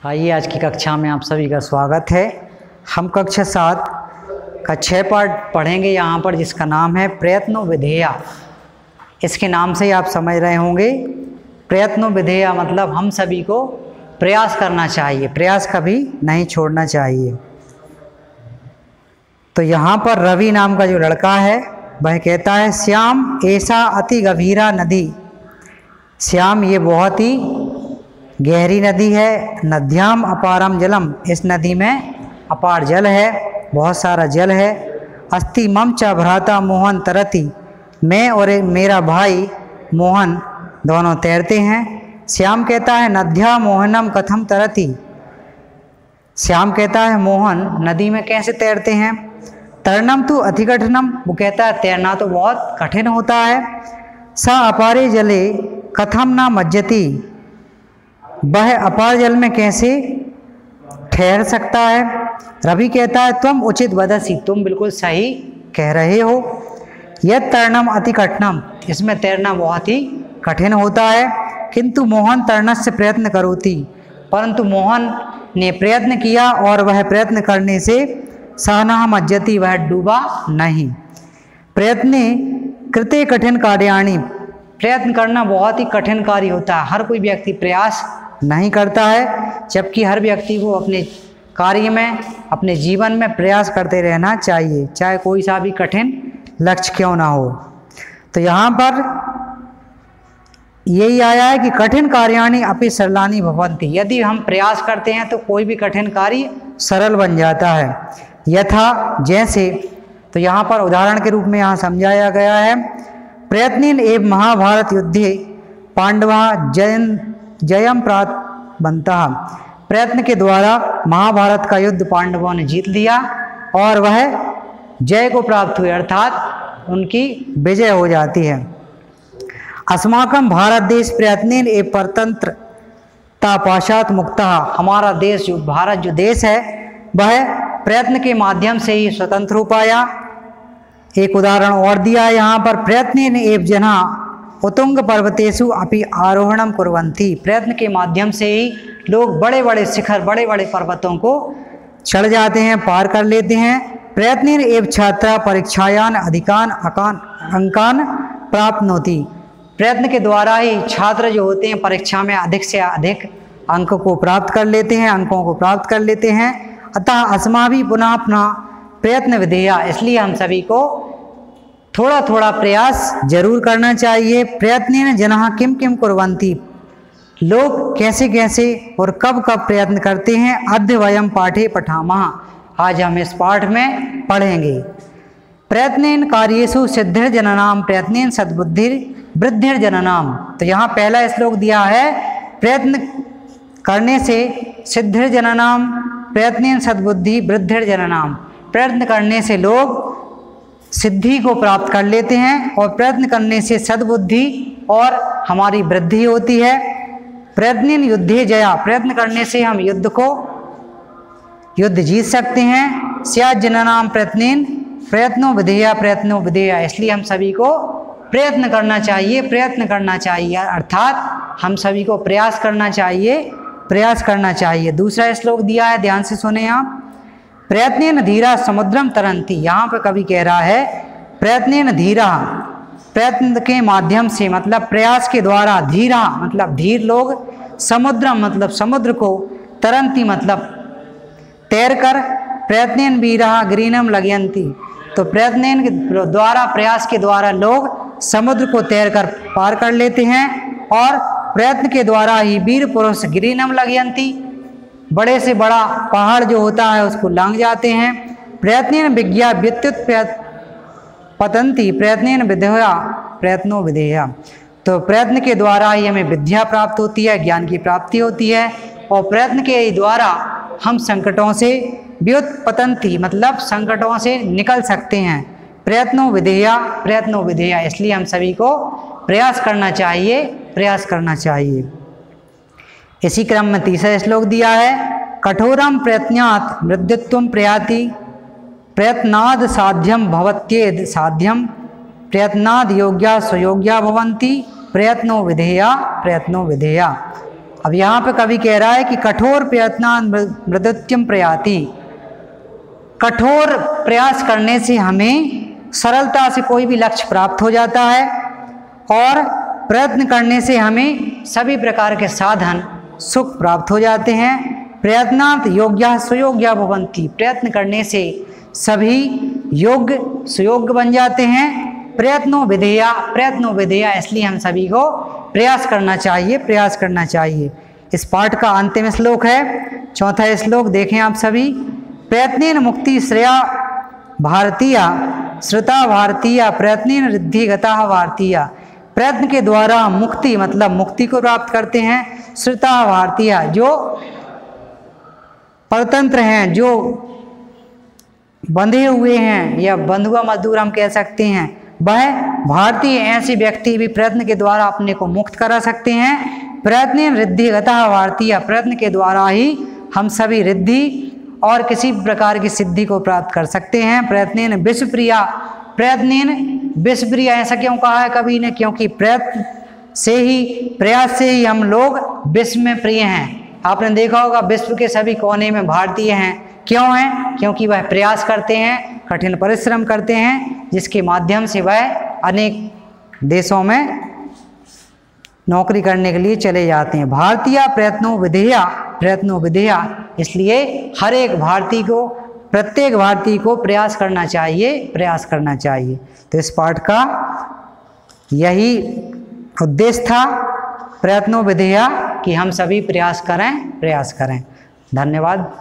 आइए आज की कक्षा में आप सभी का स्वागत है। हम कक्षा 7 का 6 पाठ पढ़ेंगे यहाँ पर, जिसका नाम है प्रयत्नो विधेया। इसके नाम से ही आप समझ रहे होंगे, प्रयत्नो विधेया मतलब हम सभी को प्रयास करना चाहिए, प्रयास कभी नहीं छोड़ना चाहिए। तो यहाँ पर रवि नाम का जो लड़का है वह कहता है, श्याम ऐसा अति गभीरा नदी। श्याम ये बहुत ही गहरी नदी है। नद्याम अपारम जलम, इस नदी में अपार जल है, बहुत सारा जल है। अस्ति मम च भ्राता मोहन तरति, मैं और मेरा भाई मोहन दोनों तैरते हैं। श्याम कहता है, नद्या मोहनम कथम तरति। श्याम कहता है, मोहन नदी में कैसे तैरते हैं। तरणम तो अति कठिनम, वो कहता है तैरना तो बहुत कठिन होता है। स अपारे जले कथम न मज्जति, वह अपार जल में कैसे ठहर सकता है। रवि कहता है, तुम उचित वदसी, तुम बिल्कुल सही कह रहे हो। यह तरणम अति कठिनम, इसमें तैरना बहुत ही कठिन होता है। किंतु मोहन तरणस्य प्रयत्न करोति, परंतु मोहन ने प्रयत्न किया और वह प्रयत्न करने से सहना मज्जति, वह डूबा नहीं। प्रयत्ने कृते कठिन कार्याणि, प्रयत्न करना बहुत ही कठिन कार्य होता है। हर कोई व्यक्ति प्रयास नहीं करता है, जबकि हर व्यक्ति को अपने कार्य में, अपने जीवन में प्रयास करते रहना चाहिए, चाहे कोई सा भी कठिन लक्ष्य क्यों ना हो। तो यहाँ पर यही आया है कि कठिन कार्याणि अपि सरलानि भवन्ति, यदि हम प्रयास करते हैं तो कोई भी कठिन कार्य सरल बन जाता है। यथा जैसे, तो यहाँ पर उदाहरण के रूप में यहाँ समझाया गया है, प्रयत्नेन एव महाभारत युद्धे पांडवा जयम प्राप्त बनता। प्रयत्न के द्वारा महाभारत का युद्ध पांडवों ने जीत लिया और वह जय को प्राप्त हुए, अर्थात उनकी विजय हो जाती है। अस्माकं भारत देश प्रयत्नेन एव परतंत्रता पाशात मुक्ता, हमारा देश जो भारत जो देश है वह प्रयत्न के माध्यम से ही स्वतंत्र हो पाया। एक उदाहरण और दिया है यहाँ पर, प्रयत्नेन एव जना उत्तुंग पर्वतेषु अपि आरोहणम कुर्वन्ति, प्रयत्न के माध्यम से ही लोग बड़े बड़े शिखर, बड़े बड़े पर्वतों को चढ़ जाते हैं, पार कर लेते हैं। प्रयत्नेन एव छात्रा परीक्षायान अधिकान अंकान प्राप्नोति, प्रयत्न के द्वारा ही छात्र जो होते हैं परीक्षा में अधिक से अधिक अंक को प्राप्त कर लेते हैं, अंकों को प्राप्त कर लेते हैं। अतः अस्माभि पुनः पुनः प्रयत्न विधेया, इसलिए हम सभी को थोड़ा थोड़ा प्रयास जरूर करना चाहिए। प्रयत्नेन जनाः किम किम कुर्वन्ति, लोग कैसे कैसे और कब कब प्रयत्न करते हैं। अद्य वयम पाठे पठामः, आज हम इस पाठ में पढ़ेंगे। प्रयत्नेन कार्येषु सिद्धिर्जननाम प्रयत्नेन सद्बुद्धिर्वृद्धिर्जननाम, तो यहाँ पहला श्लोक दिया है, प्रयत्न करने से सिद्धिर्जननाम प्रयत्नेन सद्बुद्धि वृद्धिर्जननाम, प्रयत्न करने से लोग सिद्धि को प्राप्त कर लेते हैं और प्रयत्न करने से सद्बुद्धि और हमारी वृद्धि होती है। प्रयत्नेन युद्धे जया, प्रयत्न करने से हम युद्ध जीत सकते हैं। स्यात् जननाम प्रयत्नेन प्रयत्नो विधेया प्रयत्नो विधेया, इसलिए हम सभी को प्रयत्न करना चाहिए, प्रयत्न करना चाहिए, अर्थात हम सभी को प्रयास करना चाहिए, प्रयास करना चाहिए। दूसरा श्लोक दिया है, ध्यान से सुने आप, प्रयत्नेन धीरा समुद्रम तरंती, यहाँ पर कवि कह रहा है प्रयत्नेन धीरा, प्रयत्न के माध्यम से मतलब प्रयास के द्वारा, धीरा मतलब धीर लोग, समुद्रम मतलब समुद्र को, तरंती मतलब तैर कर, प्रयत्नेन वीरा गिरिनम लगयंती, तो प्रयत्नेन के द्वारा, प्रयास के द्वारा लोग समुद्र को तैर कर पार कर लेते हैं और प्रयत्न के द्वारा ही वीर पुरुष गिरिनम लगयंती, बड़े से बड़ा पहाड़ जो होता है उसको लांघ जाते हैं। प्रयत्नेन विज्ञा विद्युत पतंती प्रयत्नेन विधेया प्रयत्नो विधेया, तो प्रयत्न के द्वारा ही हमें विद्या प्राप्त होती है, ज्ञान की प्राप्ति होती है और प्रयत्न के द्वारा हम संकटों से व्युत्पतंती मतलब संकटों से निकल सकते हैं। प्रयत्नो विधेया प्रयत्नो विधेया, इसलिए हम सभी को प्रयास करना चाहिए, प्रयास करना चाहिए। इसी क्रम में तीसरा श्लोक दिया है, कठोरम प्रयत्नात् वृद्धित्वं प्रयाति प्रयत्नाद साध्यम भवत्येद साध्यम प्रयत्नाद योग्या सुयोग्या भवन्ति प्रयत्नो विधेया प्रयत्नो विधेया, अब यहाँ पे कवि कह रहा है कि कठोर प्रयत्नान् मृदुत्यम प्रयाति, कठोर प्रयास करने से हमें सरलता से कोई भी लक्ष्य प्राप्त हो जाता है, और प्रयत्न करने से हमें सभी प्रकार के साधन सुख प्राप्त हो जाते हैं। प्रयत्नात् योग्यः सुयोग्यः भवन्ति, प्रयत्न करने से सभी योग्य सुयोग्य बन जाते हैं। प्रयत्नो विधेया, इसलिए हम सभी को प्रयास करना चाहिए, प्रयास करना चाहिए। इस पाठ का अंतिम श्लोक है, चौथा श्लोक देखें आप सभी। प्रयत्नेन मुक्ति श्रेया भारतीय श्रुता भारतीय प्रयत्नेन रिद्धि गता भारतीय, प्रयत्न के द्वारा मुक्ति मतलब मुक्ति को प्राप्त करते हैं। श्रुता भारतीय, जो परतंत्र हैं, जो बंधे हुए हैं या बंधुआ मजदूर हम कह सकते हैं, वह भारतीय ऐसे व्यक्ति भी प्रयत्न के द्वारा अपने को मुक्त करा सकते हैं। प्रयत्न रिद्धि गतः भारतीय, प्रयत्न के द्वारा ही हम सभी रिद्धि और किसी प्रकार की सिद्धि को प्राप्त कर सकते हैं। प्रयत्न विश्वप्रिया, प्रयत्न विश्वप्रिया ऐसा क्यों कहा है कवि ने? क्योंकि प्रयत्न से ही, प्रयास से ही हम लोग विश्व में प्रिय हैं। आपने देखा होगा विश्व के सभी कोने में भारतीय हैं। क्यों हैं? क्योंकि वह प्रयास करते हैं, कठिन परिश्रम करते हैं, जिसके माध्यम से वह अनेक देशों में नौकरी करने के लिए चले जाते हैं। भारतीय प्रयत्नों विधेया, इसलिए हर एक भारतीय को, प्रत्येक भारतीय को प्रयास करना चाहिए। तो इस पाठ का यही उद्देश्य था, प्रयत्नों विधेया, कि हम सभी प्रयास करें। धन्यवाद।